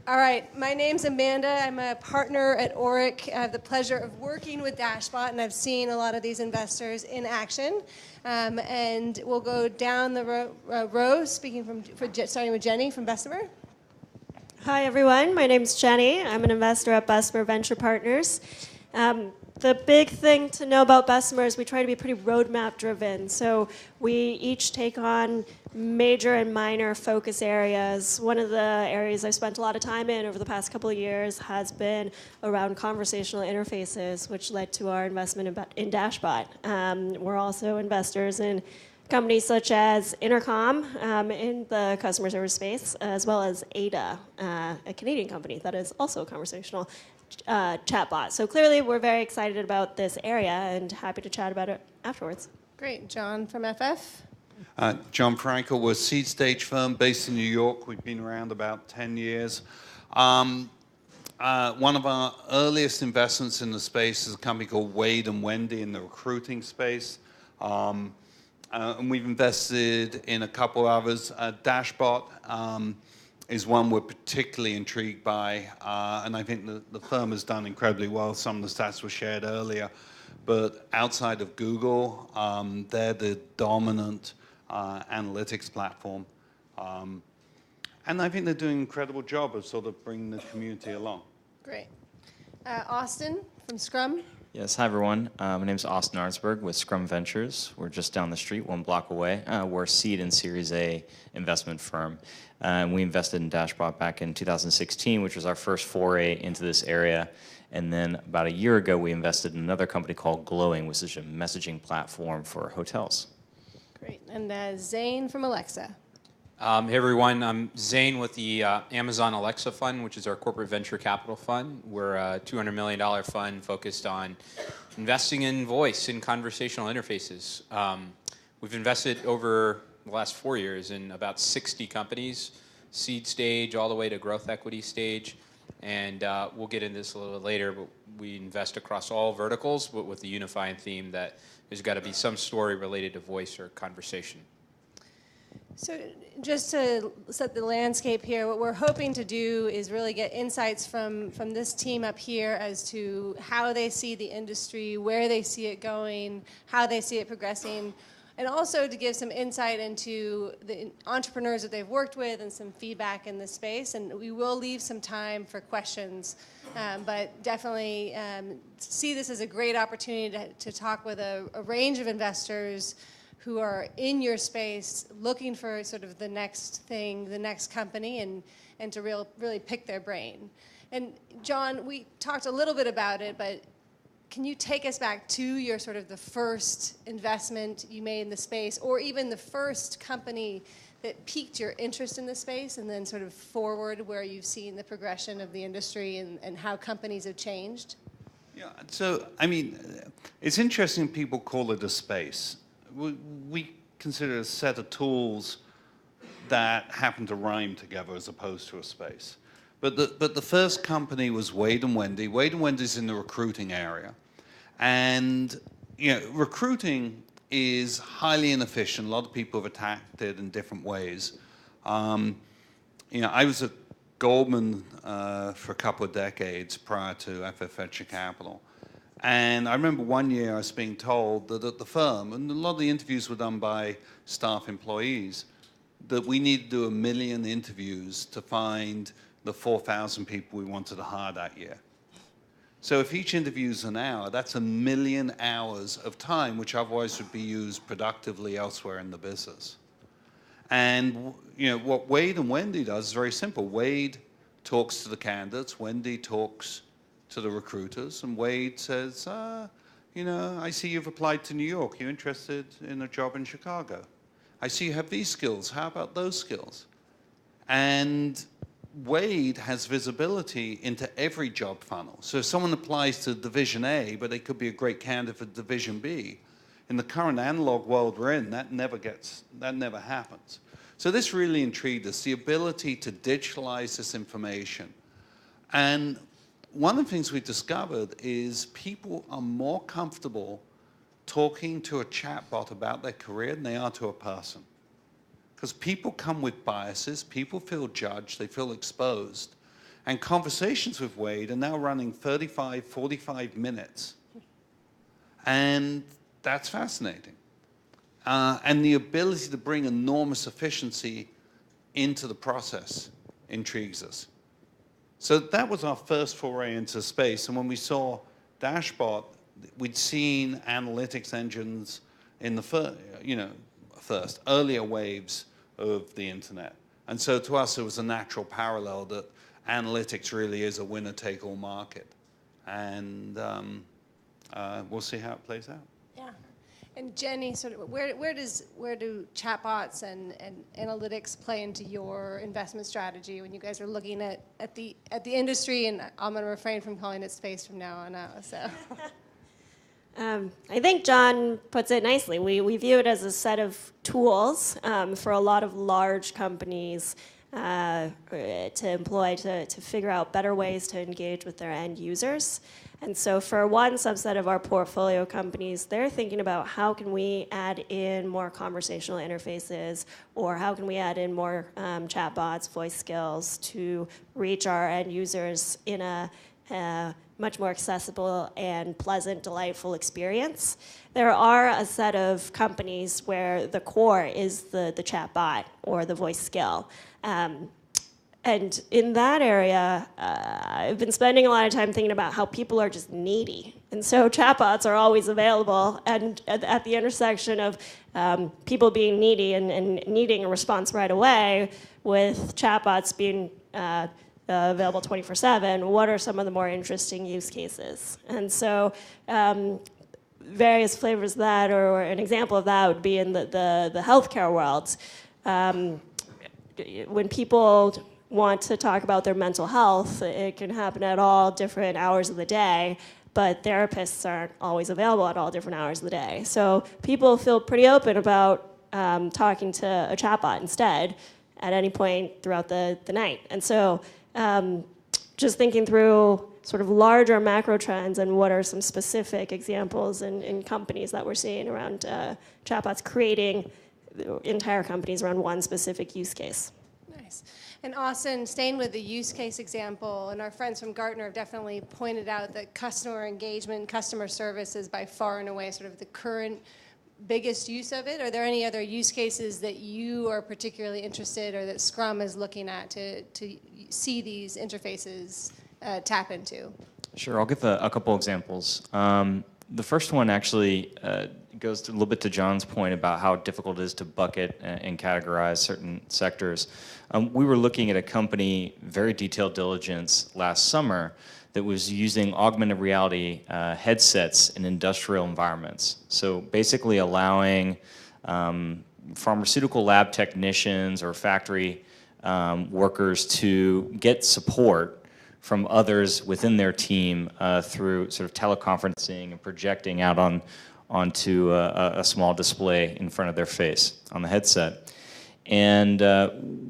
All right, my name's Amanda. I'm a partner at Oric. I have the pleasure of working with Dashbot, and I've seen a lot of these investors in action. And we'll go down the row, starting with Jenny from Bessemer. Hi, everyone. My name's Jenny. I'm an investor at Bessemer Venture Partners. The big thing to know about Bessemer is we try to be pretty roadmap driven. So we each take on major and minor focus areas. One of the areas I've spent a lot of time in over the past couple of years has been around conversational interfaces, which led to our investment in Dashbot. We're also investors in companies such as Intercom in the customer service space, as well as Ada, a Canadian company that is also a conversational chatbot. So clearly we're very excited about this area and happy to chat about it afterwards. Great. John from FF. John Frankel. We're a seed stage firm based in New York. We've been around about 10 years. One of our earliest investments in the space is a company called Wade and Wendy in the recruiting space. And we've invested in a couple others. Dashbot is one we're particularly intrigued by, and I think the firm has done incredibly well. Some of the stats were shared earlier, but outside of Google, they're the dominant analytics platform. And I think they're doing an incredible job of sort of bringing the community along. Great. Austin from Scrum. Yes, hi everyone. My name is Austin Arnsberg with Scrum Ventures. We're just down the street, 1 block away. We're a seed and Series A investment firm. We invested in Dashbot back in 2016, which was our first foray into this area. And then about a year ago, we invested in another company called Glowing, which is a messaging platform for hotels. Great. And Zane from Alexa. Hey everyone, I'm Zane with the Amazon Alexa Fund, which is our corporate venture capital fund. We're a $200 million fund focused on investing in voice and conversational interfaces. We've invested over the last 4 years in about 60 companies, seed stage all the way to growth equity stage. And we'll get into this a little bit later, but we invest across all verticals, but with the unifying theme that there's got to be some story related to voice or conversation. So just to set the landscape here, what we're hoping to do is really get insights from this team up here as to how they see the industry, where they see it going, how they see it progressing, and also to give some insight into the entrepreneurs that they've worked with and some feedback in this space. And we will leave some time for questions, but definitely see this as a great opportunity to talk with a range of investors who are in your space looking for sort of the next thing, the next company, and to really pick their brain. And John, we talked a little bit about it, but can you take us back to your sort of the first investment you made in the space, or even the first company that piqued your interest in the space, and then sort of forward where you've seen the progression of the industry and how companies have changed? Yeah, so, I mean, it's interesting people call it a space. We consider it a set of tools that happen to rhyme together as opposed to a space. But the first company was Wade and Wendy. Wade and Wendy's in the recruiting area. And recruiting is highly inefficient. A lot of people have attacked it in different ways. I was at Goldman for a couple of decades prior to FF Venture Capital. And I remember one year I was being told that at the firm, and a lot of the interviews were done by staff employees, that we need to do 1 million interviews to find the 4,000 people we wanted to hire that year. So if each interview is an hour, that's 1 million hours of time, which otherwise would be used productively elsewhere in the business. And what Wade and Wendy does is very simple. Wade talks to the candidates, Wendy talks to the recruiters, and Wade says, I see you've applied to New York. You're interested in a job in Chicago. I see you have these skills. How about those skills? And Wade has visibility into every job funnel. So if someone applies to Division A, but they could be a great candidate for Division B, in the current analog world we're in, that never happens. So this really intrigued us, the ability to digitalize this information. And one of the things we discovered is people are more comfortable talking to a chatbot about their career than they are to a person. Because people come with biases, people feel judged, they feel exposed. And conversations with Wade are now running 35, 45 minutes. And that's fascinating. And the ability to bring enormous efficiency into the process intrigues us. So that was our first foray into space. And when we saw Dashbot, we'd seen analytics engines in the first earlier waves of the internet. And so to us, it was a natural parallel that analytics really is a winner-take-all market. And we'll see how it plays out. Yeah. And Jenny, sort of, where do chatbots and analytics play into your investment strategy when you guys are looking at the industry? And I'm going to refrain from calling it space from now on out. So. I think John puts it nicely. We view it as a set of tools for a lot of large companies to employ to figure out better ways to engage with their end users. And so for one subset of our portfolio companies, they're thinking about how can we add in more conversational interfaces, or how can we add in more chatbots, voice skills to reach our end users in a much more accessible and pleasant, delightful experience. There are a set of companies where the core is the chatbot or the voice skill. And in that area, I've been spending a lot of time thinking about how people are just needy. And so chatbots are always available, and at the intersection of people being needy and needing a response right away, with chatbots being available 24/7, what are some of the more interesting use cases? And so various flavors of that, or an example of that would be in the healthcare world. When people want to talk about their mental health, it can happen at all different hours of the day, but therapists aren't always available at all different hours of the day. So people feel pretty open about talking to a chatbot instead at any point throughout the night. And so just thinking through sort of larger macro trends and what are some specific examples in companies that we're seeing around chatbots creating entire companies around one specific use case. Nice. And Austin, staying with the use case example, and our friends from Gartner have definitely pointed out that customer engagement, customer service is by far and away sort of the current biggest use of it. Are there any other use cases that you are particularly interested, or that Scrum is looking at to see these interfaces tap into? Sure, I'll give a couple examples. The first one actually goes a little bit to John's point about how difficult it is to bucket and categorize certain sectors. We were looking at a company, very detailed diligence last summer, that was using augmented reality headsets in industrial environments. So basically allowing pharmaceutical lab technicians or factory workers to get support from others within their team through sort of teleconferencing and projecting out onto a small display in front of their face on the headset. And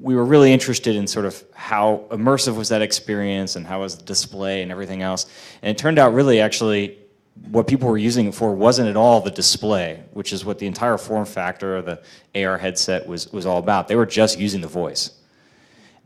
we were really interested in sort of how immersive was that experience and how was the display and everything else. And it turned out really actually what people were using it for wasn't at all the display, which is what the entire form factor of the AR headset was all about. They were just using the voice.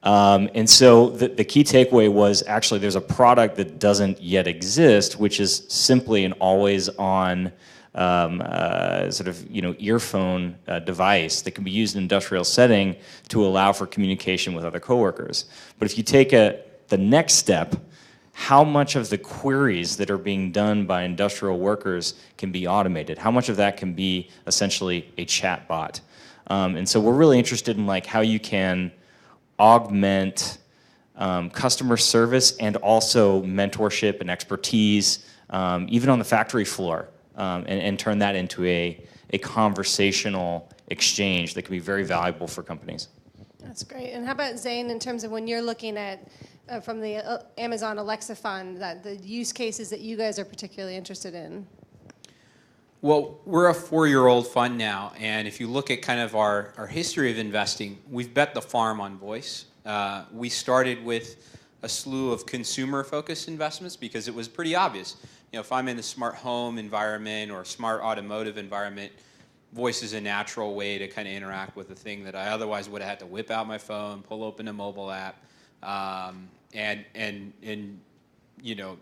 And so the key takeaway was actually there's a product that doesn't yet exist, which is simply an always-on sort of earphone device that can be used in an industrial setting to allow for communication with other coworkers. But if you take the next step, how much of the queries that are being done by industrial workers can be automated? How much of that can be essentially a chat bot? And so we're really interested in like how you can augment customer service and also mentorship and expertise, even on the factory floor, and turn that into a conversational exchange that can be very valuable for companies. That's great. And how about Zane, in terms of when you're looking at, from the Amazon Alexa Fund, the use cases that you guys are particularly interested in? Well, we're a 4-year-old fund now, and if you look at kind of our history of investing, we've bet the farm on voice. We started with a slew of consumer-focused investments because it was pretty obvious. If I'm in a smart home environment or smart automotive environment, voice is a natural way to kind of interact with a thing that I otherwise would have had to whip out my phone, pull open a mobile app, and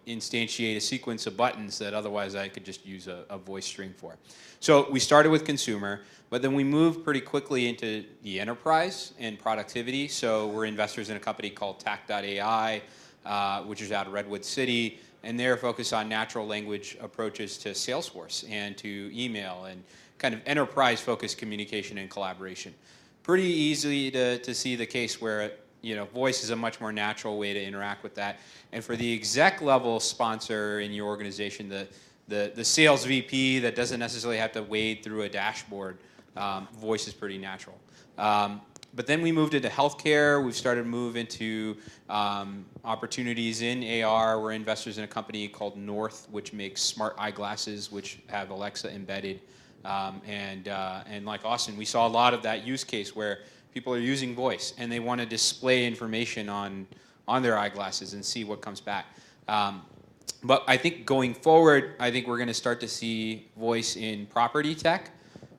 instantiate a sequence of buttons that otherwise I could just use a voice string for. So we started with consumer, but then we moved pretty quickly into the enterprise and productivity. So we're investors in a company called Tac.ai, which is out of Redwood City, and they're focused on natural language approaches to Salesforce and to email and kind of enterprise-focused communication and collaboration. Pretty easy to see the case where voice is a much more natural way to interact with that. And for the exec level sponsor in your organization, the sales VP that doesn't necessarily have to wade through a dashboard, voice is pretty natural. But then we moved into healthcare. We've started to move into opportunities in AR. We're investors in a company called North, which makes smart eyeglasses, which have Alexa embedded. And like Austin, we saw a lot of that use case where people are using voice and they want to display information on their eyeglasses and see what comes back. But I think going forward, I think we're going to start to see voice in property tech.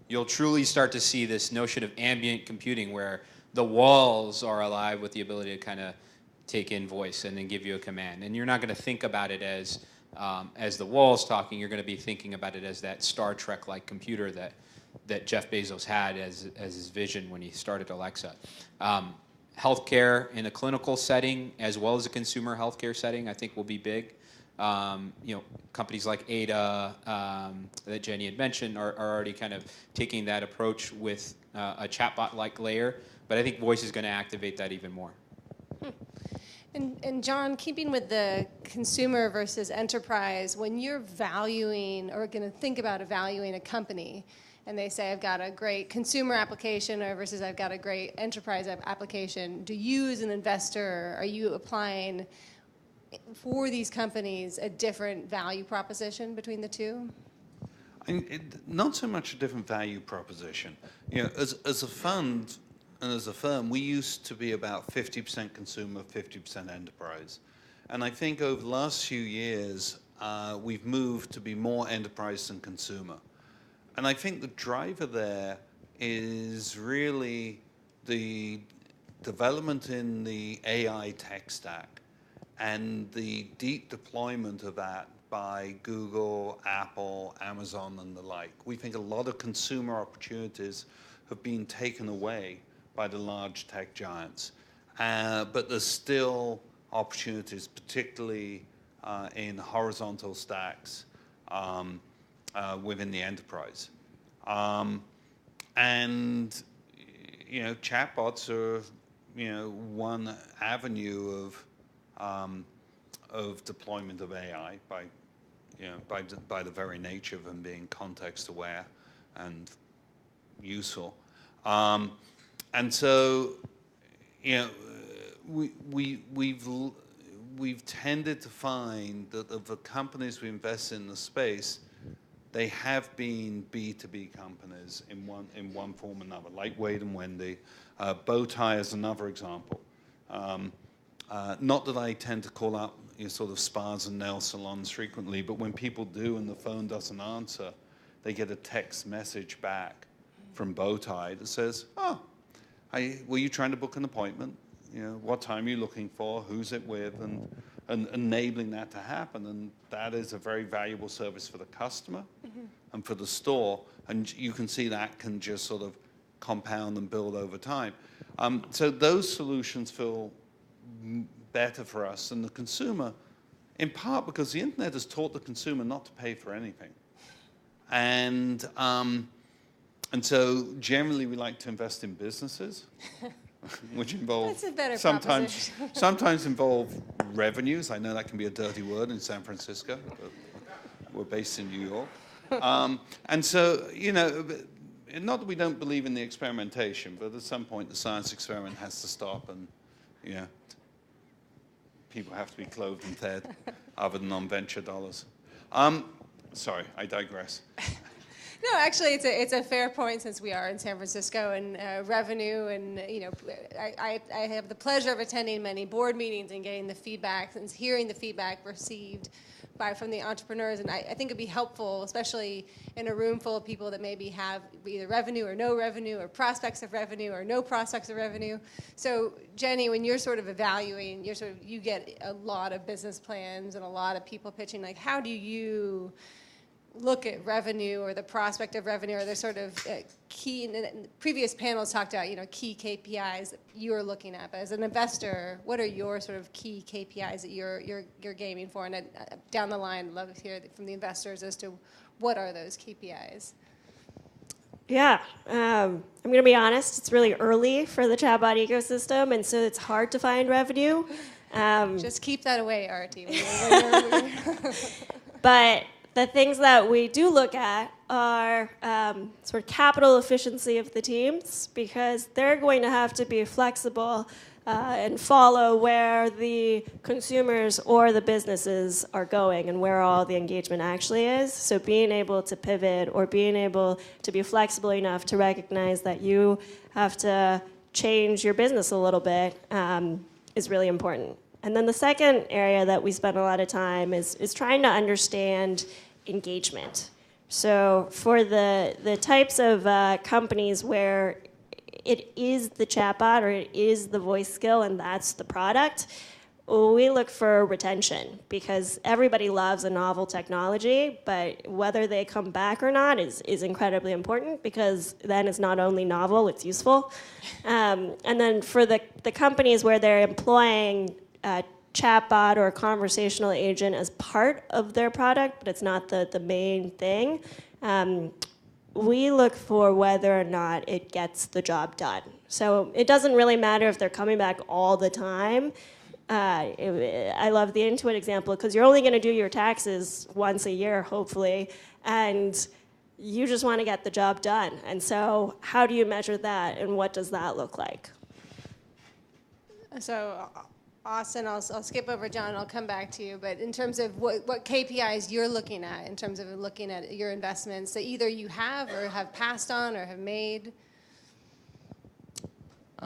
You'll truly start to see this notion of ambient computing where the walls are alive with the ability to kind of take in voice and then give you a command. And you're not going to think about it as the walls talking. You're going to be thinking about it as that Star Trek-like computer that Jeff Bezos had as his vision when he started Alexa. Healthcare in a clinical setting as well as a consumer healthcare setting, I think will be big. Companies like Ada that Jenny had mentioned are already kind of taking that approach with a chatbot-like layer, but I think voice is going to activate that even more. And John, keeping with the consumer versus enterprise, when you're valuing or going to think about evaluating a company, and they say, I've got a great consumer application versus I've got a great enterprise application, do you as an investor, are you applying for these companies a different value proposition between the two? Not so much a different value proposition. As a fund and as a firm, we used to be about 50% consumer, 50% enterprise. And I think over the last few years, we've moved to be more enterprise than consumer. And I think the driver there is really the development in the AI tech stack and the deep deployment of that by Google, Apple, Amazon, and the like. We think a lot of consumer opportunities have been taken away by the large tech giants. But there's still opportunities, particularly in horizontal stacks within the enterprise. Chatbots are one avenue of deployment of AI by the very nature of them being context aware and useful. And so, we've tended to find that of the companies we invest in the space, they have been B2B companies in one form or another, like Wade and Wendy. Bowtie is another example. Not that I tend to call up sort of spas and nail salons frequently, but when people do and the phone doesn't answer, they get a text message back from Bowtie that says, "Oh, were you trying to book an appointment? What time are you looking for? Who's it with?" And enabling that to happen. And that is a very valuable service for the customer and for the store. And you can see that can just sort of compound and build over time. So those solutions feel better for us than the consumer, in part because the internet has taught the consumer not to pay for anything. And so generally we like to invest in businesses, which involve sometimes involve revenues. I know that can be a dirty word in San Francisco, but we're based in New York. And so, not that we don't believe in the experimentation, but at some point the science experiment has to stop and, people have to be clothed and fed other than on venture dollars. Sorry, I digress. No, actually, it's a fair point since we are in San Francisco and revenue, and I have the pleasure of attending many board meetings and getting the feedback and hearing the feedback received from the entrepreneurs, and I think it'd be helpful, especially in a room full of people that maybe have either revenue or no revenue, or prospects of revenue or no prospects of revenue. So, Jenny, when you're sort of evaluating, you get a lot of business plans and a lot of people pitching. Like, how do you look at revenue or the prospect of revenue, or the sort of key, and previous panels talked about, key KPIs that you're looking at. But as an investor, what are your sort of key KPIs that you're gaming for? And down the line, I'd love to hear from the investors as to what are those KPIs. Yeah, I'm going to be honest, it's really early for the chatbot ecosystem, and so it's hard to find revenue. Just keep that away, Artie. But the things that we do look at are sort of capital efficiency of the teams, because they're going to have to be flexible and follow where the consumers or the businesses are going and where all the engagement actually is. So being able to pivot or being able to be flexible enough to recognize that you have to change your business a little bit is really important. And then the second area that we spend a lot of time is trying to understand engagement. So for the types of companies where it is the chatbot or it is the voice skill and that's the product, we look for retention, because everybody loves a novel technology, but whether they come back or not is incredibly important, because then it's not only novel, it's useful. And then for the companies where they're employing chatbot or a conversational agent as part of their product, but it's not the main thing, we look for whether or not it gets the job done. So it doesn't really matter if they're coming back all the time. I love the Intuit example, because you're only going to do your taxes once a year, hopefully, and you just want to get the job done. And so how do you measure that, and what does that look like? So, Austin, I'll skip over John, I'll come back to you, but in terms of what KPIs you're looking at, in terms of looking at your investments that either you have or have passed on or have made?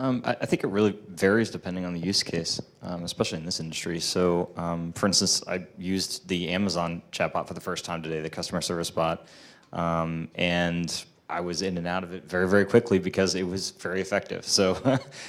I think it really varies depending on the use case, especially in this industry. So, for instance, I used the Amazon chatbot for the first time today, the customer service bot, and I was in and out of it very, very quickly because it was very effective. So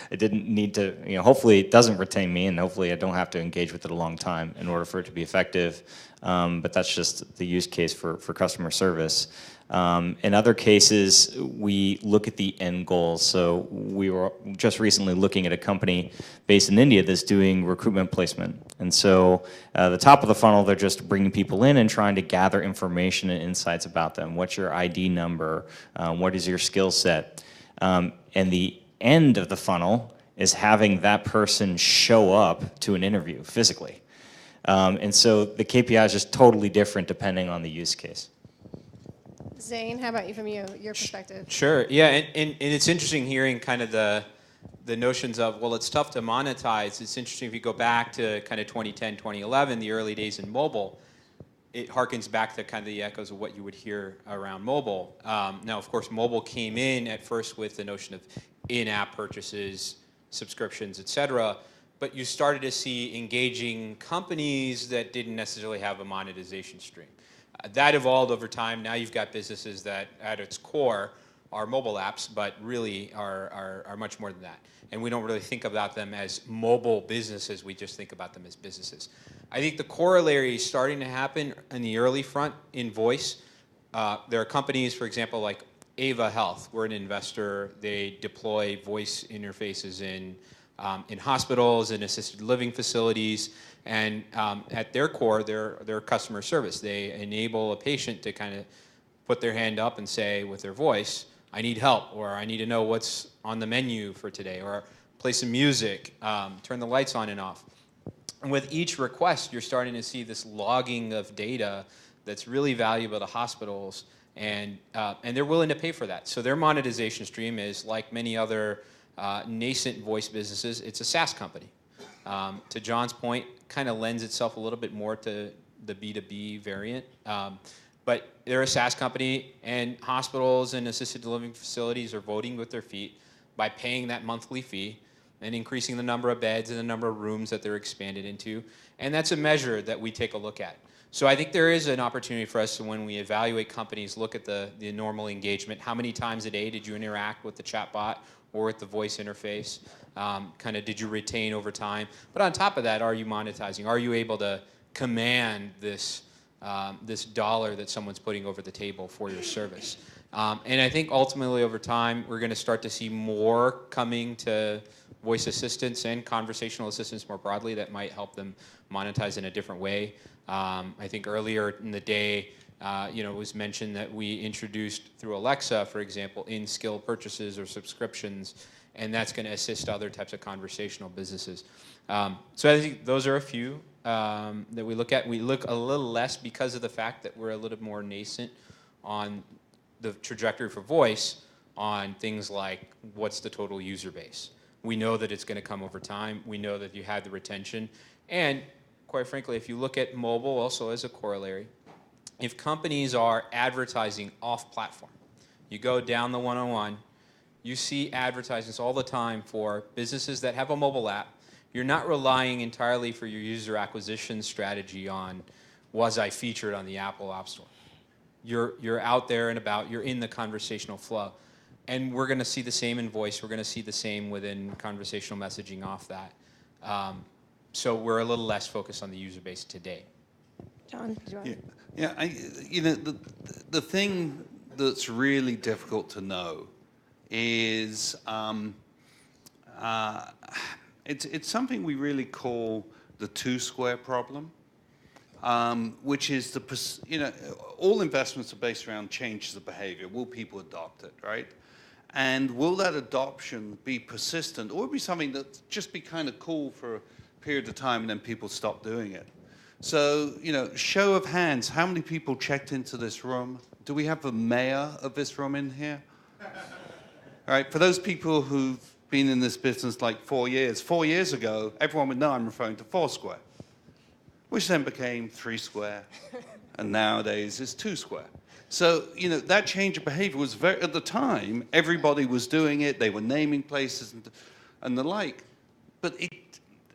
I didn't need to, hopefully it doesn't retain me, and hopefully I don't have to engage with it a long time in order for it to be effective. But that's just the use case for customer service. In other cases, we look at the end goals. So we were just recently looking at a company based in India that's doing recruitment placement. And so the top of the funnel, they're just bringing people in and trying to gather information and insights about them. What's your ID number? What is your skill set? And the end of the funnel is having that person show up to an interview physically. And so the KPI is just totally different depending on the use case. Zane, how about you from your perspective? Sure. Yeah, and it's interesting hearing kind of the notions of, well, it's tough to monetize. It's interesting if you go back to kind of 2010, 2011, the early days in mobile, it harkens back to kind of the echoes of what you would hear around mobile. Now, of course, mobile came in at first with the notion of in-app purchases, subscriptions, et cetera, but you started to see engaging companies that didn't necessarily have a monetization stream. That evolved over time. Now you've got businesses that, at its core, are mobile apps, but really are much more than that. And we don't really think about them as mobile businesses. We just think about them as businesses. I think the corollary is starting to happen in the early front in voice. There are companies, for example, like Ava Health. We're an investor. They deploy voice interfaces in hospitals and assisted living facilities. And at their core, they're customer service. They enable a patient to kind of put their hand up and say with their voice, I need help, or I need to know what's on the menu for today, or play some music, turn the lights on and off. And with each request, you're starting to see this logging of data that's really valuable to hospitals, and they're willing to pay for that. So their monetization stream is, like many other nascent voice businesses, it's a SaaS company. To John's point, kind of lends itself a little bit more to the B2B variant. But they're a SaaS company, and hospitals and assisted living facilities are voting with their feet by paying that monthly fee and increasing the number of beds and the number of rooms that they're expanded into. And that's a measure that we take a look at. So I think there is an opportunity for us to, when we evaluate companies, look at the normal engagement. How many times a day did you interact with the chatbot or with the voice interface? Kind of did you retain over time? But on top of that, are you monetizing? Are you able to command this dollar that someone's putting over the table for your service? And I think ultimately over time, we're going to start to see more coming to voice assistants and conversational assistants more broadly that might help them monetize in a different way. I think earlier in the day, it was mentioned that we introduced through Alexa, for example, in-skill purchases or subscriptions, and that's going to assist other types of conversational businesses. So I think those are a few that we look at. We look a little less because of the fact that we're a little more nascent on the trajectory for voice on things like what's the total user base. We know that it's going to come over time. We know that you have the retention. And quite frankly, if you look at mobile also as a corollary, if companies are advertising off-platform, you go down the 101, you see advertisements all the time for businesses that have a mobile app. You're not relying entirely for your user acquisition strategy on, was I featured on the Apple App Store? You're out there and about, you're in the conversational flow. And we're going to see the same in voice. We're going to see the same within conversational messaging off that. So we're a little less focused on the user base today. John, do you want The thing that's really difficult to know is it's something we really call the two-square problem, which is all investments are based around changes of behavior. Will people adopt it, right? And will that adoption be persistent, or be something that just be kind of cool for a period of time and then people stop doing it? So, show of hands, how many people checked into this room? Do we have the mayor of this room in here? All right, for those people who've been in this business like 4 years, 4 years ago, everyone would know I'm referring to Foursquare, which then became 3 Square, and nowadays is 2 Square. So, that change of behavior was at the time, everybody was doing it, they were naming places and the like, but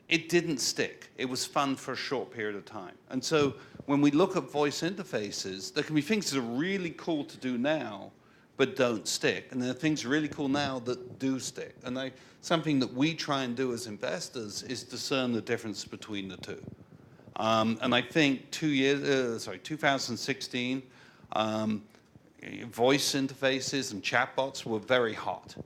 it didn't stick. It was fun for a short period of time. And so when we look at voice interfaces, there can be things that are really cool to do now, but don't stick. And there are things really cool now that do stick. And something that we try and do as investors is discern the difference between the two. And I think 2016, voice interfaces and chatbots were very hot.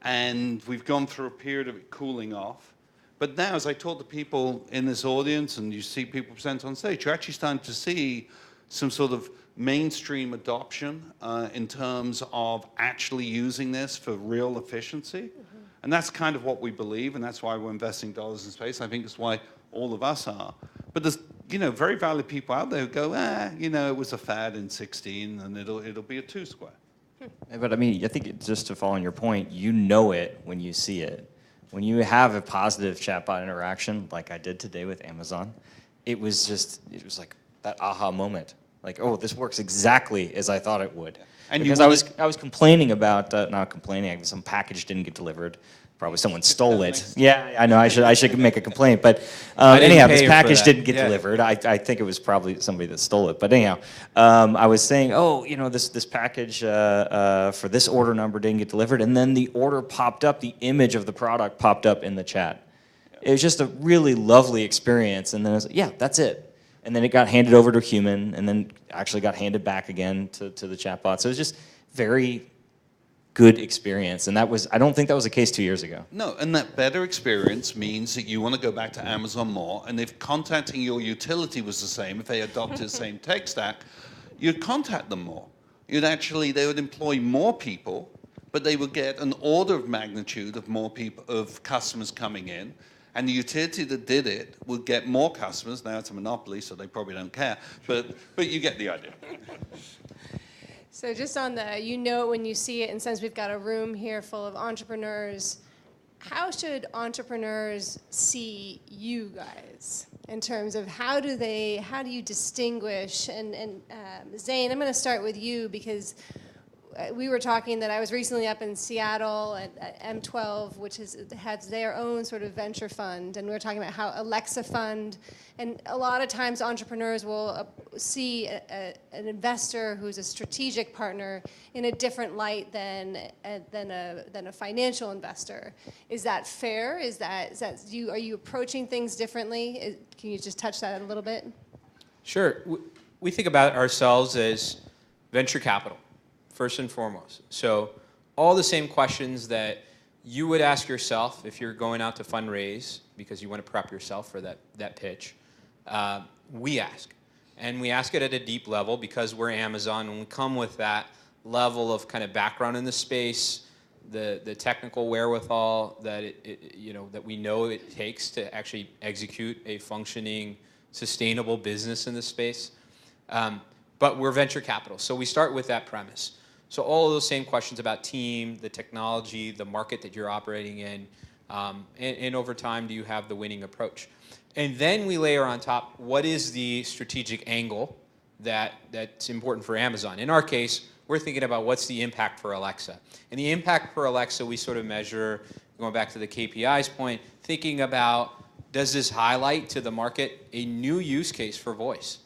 And we've gone through a period of it cooling off. But now, as I talk to people in this audience, and you see people present on stage, you're actually starting to see some sort of mainstream adoption in terms of actually using this for real efficiency. Mm-hmm. And that's kind of what we believe, and that's why we're investing dollars in space. I think it's why all of us are. But there's very valid people out there who go, it was a fad in 16, and it'll be a 2 Square. But I mean, I think just to follow on your point, you know it when you see it. When you have a positive chatbot interaction, like I did today with Amazon, it was like that aha moment. Like, oh, this works exactly as I thought it would. And because I was complaining about, not complaining, some package didn't get delivered. Probably someone stole it. Yeah, I know. I should make a complaint. But anyhow, this package didn't get delivered. I think it was probably somebody that stole it. But anyhow, I was saying, this package for this order number didn't get delivered, and then the order popped up. The image of the product popped up in the chat. It was just a really lovely experience. And then I was like, yeah, that's it. And then it got handed over to a human, and then actually got handed back again to the chatbot. So it was just very good experience, and I don't think that was the case 2 years ago. No, and that better experience means that you want to go back to Amazon more, and if contacting your utility was the same, if they adopted the same tech stack, you'd contact them more. They would employ more people, but they would get an order of magnitude of more people, of customers coming in, and the utility that did it would get more customers. Now it's a monopoly, so they probably don't care, but you get the idea. So just on the, it when you see it, and since we've got a room here full of entrepreneurs, how should entrepreneurs see you guys in terms of how do you distinguish? And Zane, I'm going to start with you because we were talking that I was recently up in Seattle at M12, which has their own sort of venture fund, and we were talking about how Alexa Fund, and a lot of times entrepreneurs will see an investor who's a strategic partner in a different light than a financial investor. Is that fair? Is that you? Are you approaching things differently? Can you just touch that a little bit? Sure. We think about ourselves as venture capital, first and foremost. So all the same questions that you would ask yourself if you're going out to fundraise because you want to prep yourself for that pitch, we ask. And we ask it at a deep level because we're Amazon, and we come with that level of kind of background in the space, the technical wherewithal that that we know it takes to actually execute a functioning, sustainable business in this space. But we're venture capital, so we start with that premise. So all of those same questions about team, the technology, the market that you're operating in, and over time, do you have the winning approach? And then we layer on top, what is the strategic angle that's important for Amazon? In our case, we're thinking about what's the impact for Alexa. And the impact for Alexa, we sort of measure, going back to the KPIs point, thinking about, does this highlight to the market a new use case for voice?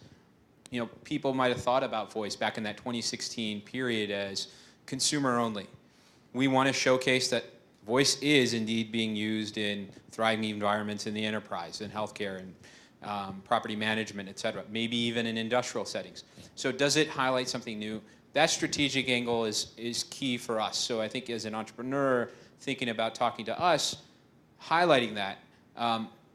People might have thought about voice back in that 2016 period as consumer only. We want to showcase that voice is indeed being used in thriving environments in the enterprise, in healthcare, and property management, et cetera, maybe even in industrial settings. So does it highlight something new? That strategic angle is key for us. So I think as an entrepreneur thinking about talking to us, highlighting that,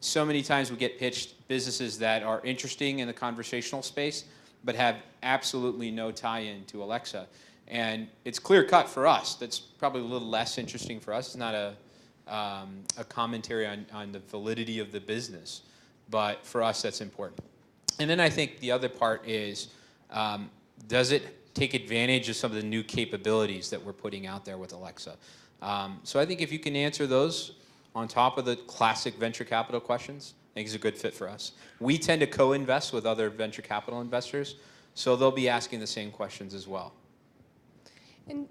so many times we get pitched businesses that are interesting in the conversational space, but have absolutely no tie-in to Alexa. And it's clear cut for us. That's probably a little less interesting for us. It's not a commentary on the validity of the business, but for us that's important. And then I think the other part is, does it take advantage of some of the new capabilities that we're putting out there with Alexa? So I think if you can answer those on top of the classic venture capital questions, I think it's a good fit for us. We tend to co-invest with other venture capital investors, so they'll be asking the same questions as well.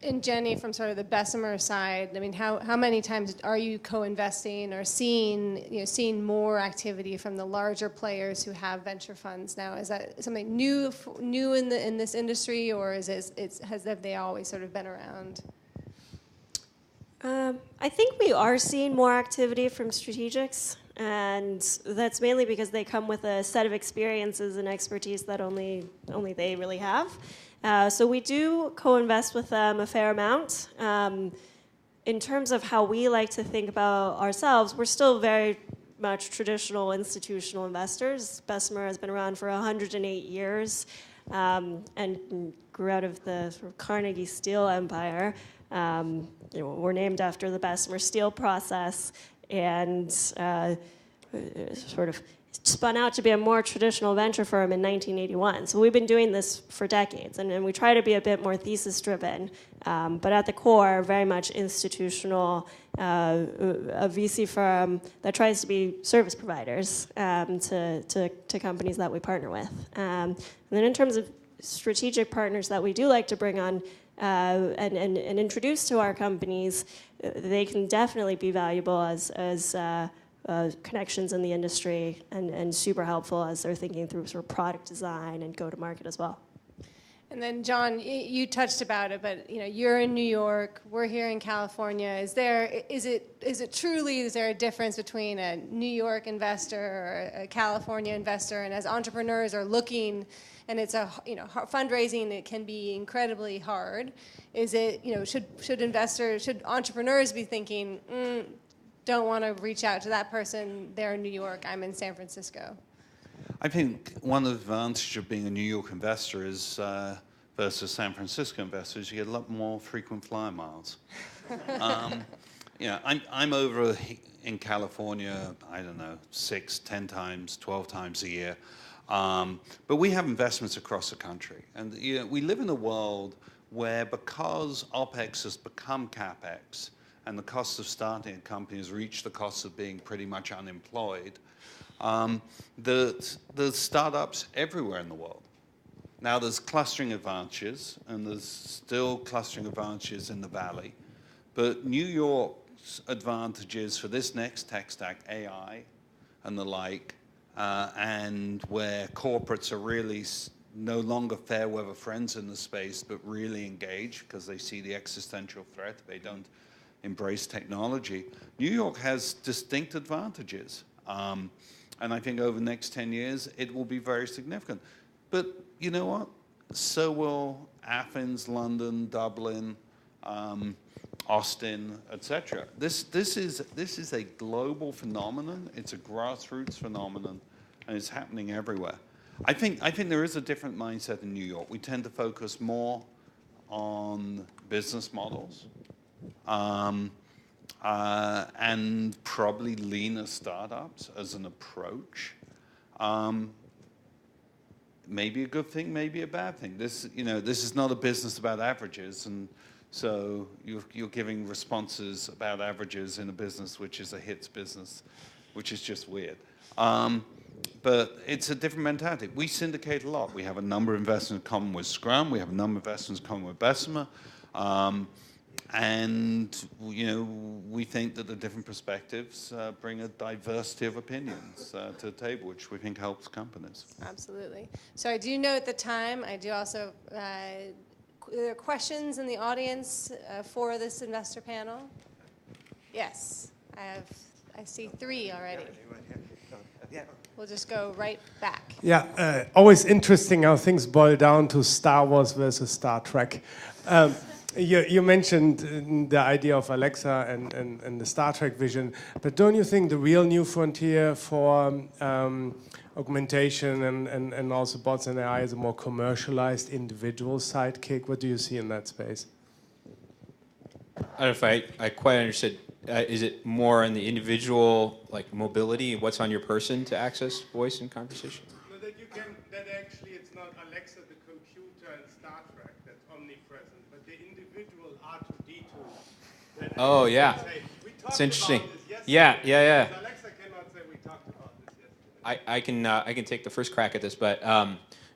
And Jenny, from sort of the Bessemer side, I mean, how many times are you co-investing or seeing more activity from the larger players who have venture funds now? Is that something new in this industry, or have they always sort of been around? I think we are seeing more activity from strategics, and that's mainly because they come with a set of experiences and expertise that only they really have. So we do co-invest with them a fair amount. In terms of how we like to think about ourselves, we're still very much traditional institutional investors. Bessemer has been around for 108 years and grew out of the sort of Carnegie Steel empire. We're named after the Bessemer steel process, and sort of spun out to be a more traditional venture firm in 1981. So we've been doing this for decades, and we try to be a bit more thesis-driven, but at the core, very much institutional, a VC firm that tries to be service providers to companies that we partner with. And then in terms of strategic partners that we do like to bring on and introduce to our companies, they can definitely be valuable as connections in the industry and super helpful as they're thinking through sort of product design and go-to-market as well. And then, John, you touched about it, but you're in New York. We're here in California. Is there a difference between a New York investor or a California investor? And as entrepreneurs are looking, and it's fundraising, it can be incredibly hard. Is it should entrepreneurs be thinking, don't want to reach out to that person? They're in New York. I'm in San Francisco. I think one of the advantages of being a New York investor is versus San Francisco investors, you get a lot more frequent flyer miles. I'm over in California, I don't know, 6, 10 times, 12 times a year. But we have investments across the country. And we live in a world where, because OPEX has become CAPEX, and the cost of starting a company has reached the cost of being pretty much unemployed, there's startups everywhere in the world. Now there's clustering advantages, and there's still clustering advantages in the Valley, but New York's advantages for this next tech stack, AI and the like, and where corporates are really no longer fair weather friends in the space, but really engage because they see the existential threat. They don't embrace technology. New York has distinct advantages. And I think over the next 10 years, it will be very significant. But you know what? So will Athens, London, Dublin, Austin, etc. This is a global phenomenon. It's a grassroots phenomenon, and it's happening everywhere. I think there is a different mindset in New York. We tend to focus more on business models and probably leaner startups as an approach. Maybe a good thing, maybe a bad thing. This is not a business about averages, and so you're giving responses about averages in a business which is a hits business, which is just weird. But it's a different mentality. We syndicate a lot. We have a number of investments in common with Scrum. We have a number of investments in common with Bessemer. And we think that the different perspectives bring a diversity of opinions to the table, which we think helps companies. Absolutely. So I do note the time. I do also, are there questions in the audience for this investor panel? Yes, I see 3 already. We'll just go right back. Yeah, always interesting how things boil down to Star Wars versus Star Trek. You mentioned the idea of Alexa and the Star Trek vision, but don't you think the real new frontier for augmentation and also bots and AI is a more commercialized individual sidekick? What do you see in that space? I don't know if I quite understood. Is it more on the individual, like mobility, what's on your person to access voice and conversation? No, that actually it's not Alexa, the computer in Star Trek that's omnipresent, but the individual R2D2. Oh, yeah. It's interesting. Yeah. Alexa came out and said we talked about this yesterday. I can take the first crack at this, but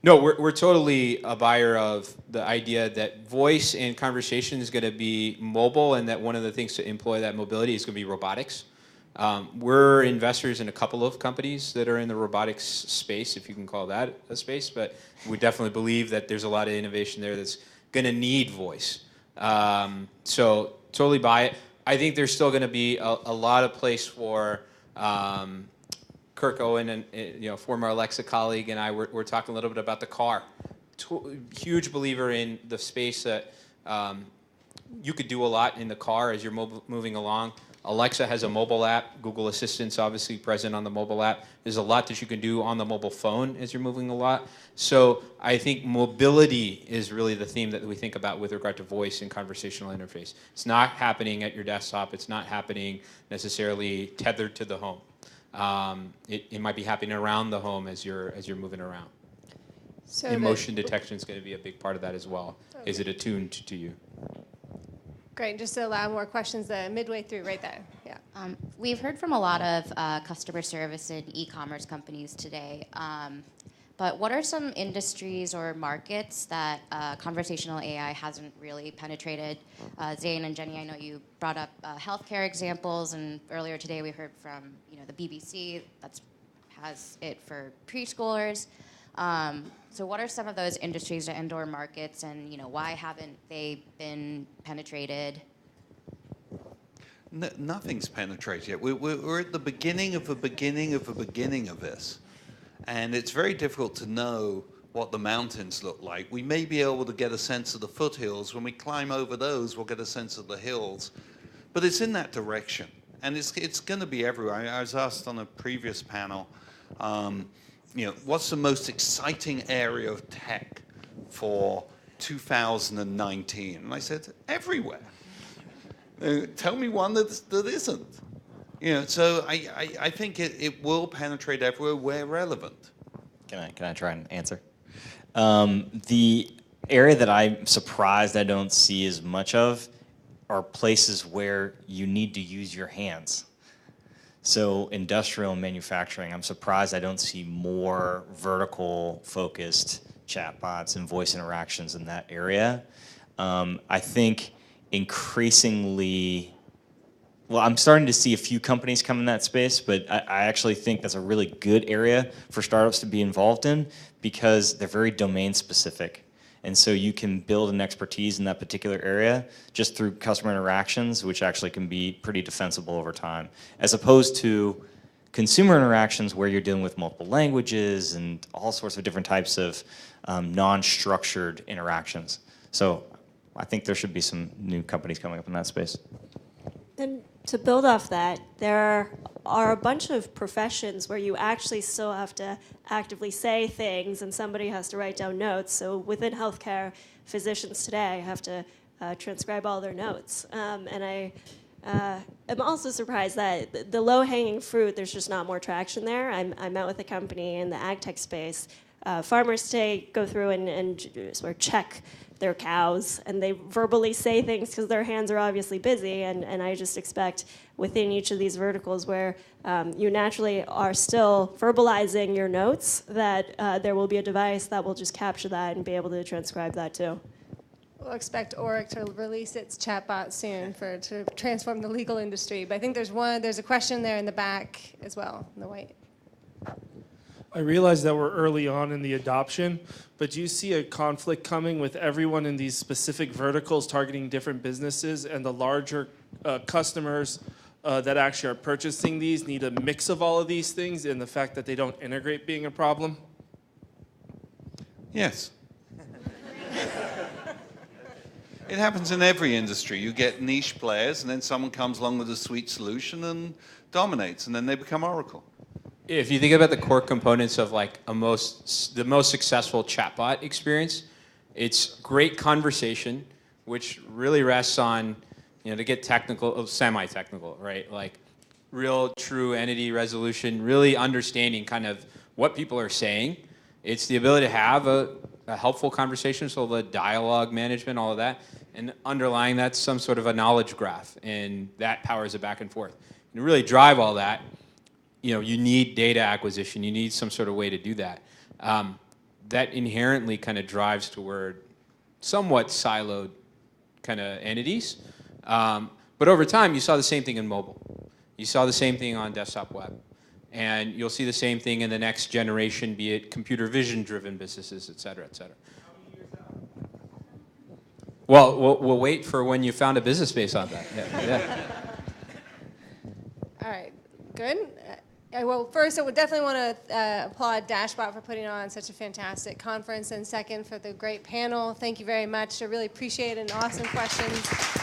no, we're totally a buyer of the idea that voice and conversation is going to be mobile, and that one of the things to employ that mobility is going to be robotics. We're investors in a couple of companies that are in the robotics space, if you can call that a space, but we definitely believe that there's a lot of innovation there that's going to need voice. So totally buy it. I think there's still going to be a lot of place for Kirk Owen and former Alexa colleague and I were talking a little bit about the car. Huge believer in the space that you could do a lot in the car as you're moving along. Alexa has a mobile app. Google Assistant's obviously present on the mobile app. There's a lot that you can do on the mobile phone as you're moving a lot. So I think mobility is really the theme that we think about with regard to voice and conversational interface. It's not happening at your desktop. It's not happening necessarily tethered to the home. It might be happening around the home as you're moving around. So and motion detection is going to be a big part of that as well. Okay. Is it attuned to you? Great. Just to allow more questions midway through, right there. Yeah. We've heard from a lot of customer service and e-commerce companies today. But what are some industries or markets that conversational AI hasn't really penetrated? Zane and Jenny, I know you brought up healthcare examples, and earlier today we heard from the BBC that has it for preschoolers. So what are some of those industries or indoor markets, and why haven't they been penetrated? Nothing's penetrated yet. We're at the beginning of the beginning of the beginning of this. And it's very difficult to know what the mountains look like. We may be able to get a sense of the foothills. When we climb over those, we'll get a sense of the hills. But it's in that direction. And it's going to be everywhere. I was asked on a previous panel, what's the most exciting area of tech for 2019? And I said, everywhere. Tell me one that isn't. So I think it will penetrate everywhere where relevant. Can I try and answer? The area that I'm surprised I don't see as much of are places where you need to use your hands. So industrial and manufacturing, I'm surprised I don't see more vertical-focused chatbots and voice interactions in that area. I think increasingly, well, I'm starting to see a few companies come in that space, but I actually think that's a really good area for startups to be involved in because they're very domain specific. And so you can build an expertise in that particular area just through customer interactions, which actually can be pretty defensible over time, as opposed to consumer interactions where you're dealing with multiple languages and all sorts of different types of non-structured interactions. So I think there should be some new companies coming up in that space. And to build off that, there are a bunch of professions where you actually still have to actively say things and somebody has to write down notes. So within healthcare, physicians today have to transcribe all their notes. And I am also surprised that the low-hanging fruit, there's just not more traction there. I met with a company in the ag tech space. Farmers today go through and sort of check their cows, and they verbally say things because their hands are obviously busy, and I just expect within each of these verticals where you naturally are still verbalizing your notes that there will be a device that will just capture that and be able to transcribe that too. We'll expect Oric to release its chatbot soon to transform the legal industry. But I think there's a question there in the back as well, in the white. I realize that we're early on in the adoption, but do you see a conflict coming with everyone in these specific verticals targeting different businesses, and the larger customers that actually are purchasing these need a mix of all of these things, and the fact that they don't integrate being a problem? Yes. It happens in every industry. You get niche players, and then someone comes along with a sweet solution and dominates, and then they become Oracle. If you think about the core components of like the most successful chatbot experience, it's great conversation, which really rests on, to get technical, semi-technical, right? Like real true entity resolution, really understanding kind of what people are saying. It's the ability to have a helpful conversation, so the dialogue management, all of that, and underlying that's some sort of a knowledge graph, and that powers it back and forth. And to really drive all that, you need data acquisition. You need some sort of way to do that. That inherently kind of drives toward somewhat siloed kind of entities. But over time, you saw the same thing in mobile. You saw the same thing on desktop web. And you'll see the same thing in the next generation, be it computer vision-driven businesses, et cetera, et cetera. Well, we'll wait for when you found a business space on that. Yeah. All right, good. Well, first, I would definitely want to applaud Dashbot for putting on such a fantastic conference, and second, for the great panel. Thank you very much. I really appreciate it, and awesome questions.